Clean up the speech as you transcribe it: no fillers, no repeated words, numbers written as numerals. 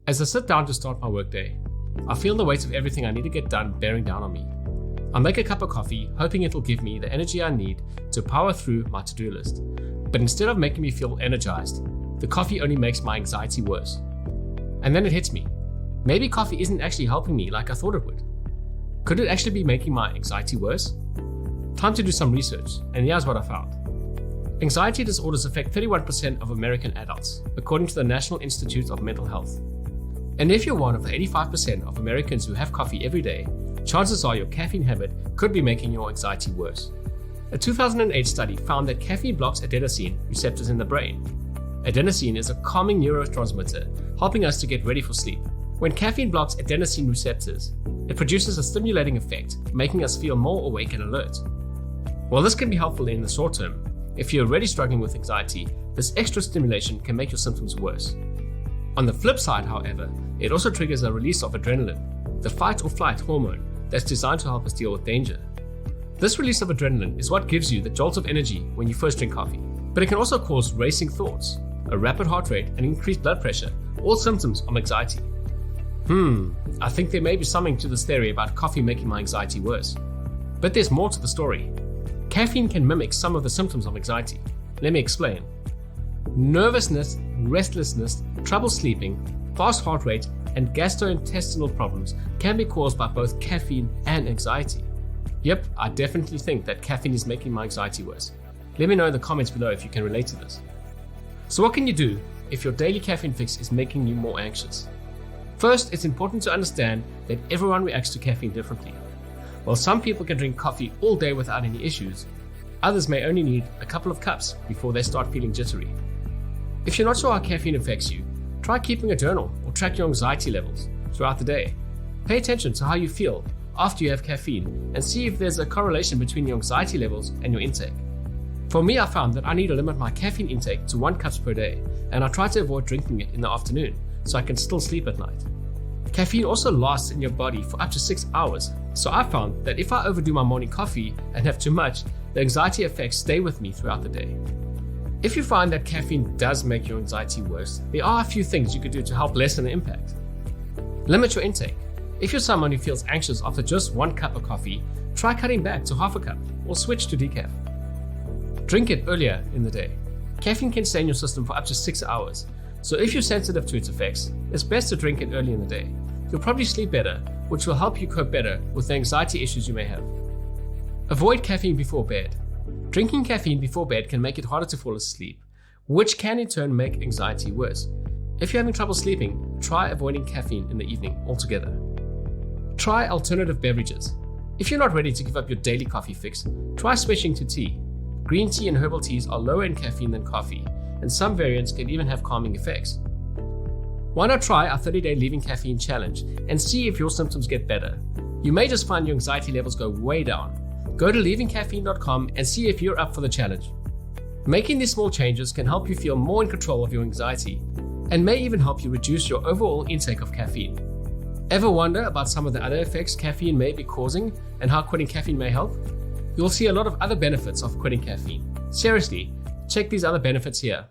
As I sit down to start my workday, I feel the weight of everything I need to get done bearing down on me. I make a cup of coffee, hoping it'll give me the energy I need to power through my to-do list. But instead of making me feel energized, the coffee only makes my anxiety worse. And then it hits me. Maybe coffee isn't actually helping me like I thought it would. Could it actually be making my anxiety worse? Time to do some research, and here's what I found. Anxiety disorders affect 31% of American adults, according to the National Institute of Mental Health. And if you're one of the 85% of Americans who have coffee every day, chances are your caffeine habit could be making your anxiety worse. A 2008 study found that caffeine blocks adenosine receptors in the brain. Adenosine is a calming neurotransmitter, helping us to get ready for sleep. When caffeine blocks adenosine receptors, it produces a stimulating effect, making us feel more awake and alert. While this can be helpful in the short term, if you're already struggling with anxiety, this extra stimulation can make your symptoms worse. On the flip side, however, it also triggers a release of adrenaline, the fight or flight hormone that's designed to help us deal with danger. This release of adrenaline is what gives you the jolt of energy when you first drink coffee, but it can also cause racing thoughts, a rapid heart rate, and increased blood pressure, all symptoms of anxiety. I think there may be something to this theory about coffee making my anxiety worse. But there's more to the story. Caffeine can mimic some of the symptoms of anxiety. Let me explain. Nervousness, restlessness, trouble sleeping, fast heart rate, and gastrointestinal problems can be caused by both caffeine and anxiety. Yep, I definitely think that caffeine is making my anxiety worse. Let me know in the comments below if you can relate to this. So what can you do if your daily caffeine fix is making you more anxious? First, it's important to understand that everyone reacts to caffeine differently. While some people can drink coffee all day without any issues, others may only need a couple of cups before they start feeling jittery. If you're not sure how caffeine affects you, try keeping a journal or track your anxiety levels throughout the day. Pay attention to how you feel after you have caffeine and see if there's a correlation between your anxiety levels and your intake. For me, I found that I need to limit my caffeine intake to 1 cup per day, and I try to avoid drinking it in the afternoon so I can still sleep at night. Caffeine also lasts in your body for up to 6 hours, so I found that if I overdo my morning coffee and have too much, the anxiety effects stay with me throughout the day. If you find that caffeine does make your anxiety worse, there are a few things you could do to help lessen the impact. Limit your intake. If you're someone who feels anxious after just 1 cup of coffee, try cutting back to half a cup or switch to decaf. Drink it earlier in the day. Caffeine can stay in your system for up to 6 hours, so if you're sensitive to its effects, it's best to drink it early in the day. You'll probably sleep better, which will help you cope better with the anxiety issues you may have. Avoid caffeine before bed. Drinking caffeine before bed can make it harder to fall asleep, which can in turn make anxiety worse. If you're having trouble sleeping, try avoiding caffeine in the evening altogether. Try alternative beverages. If you're not ready to give up your daily coffee fix, try switching to tea. Green tea and herbal teas are lower in caffeine than coffee, and some variants can even have calming effects. Why not try our 30-day leaving caffeine challenge and see if your symptoms get better? You may just find your anxiety levels go way down. Go to leavingcaffeine.com and see if you're up for the challenge. Making these small changes can help you feel more in control of your anxiety and may even help you reduce your overall intake of caffeine. Ever wonder about some of the other effects caffeine may be causing and how quitting caffeine may help? You'll see a lot of other benefits of quitting caffeine. Seriously, check these other benefits here.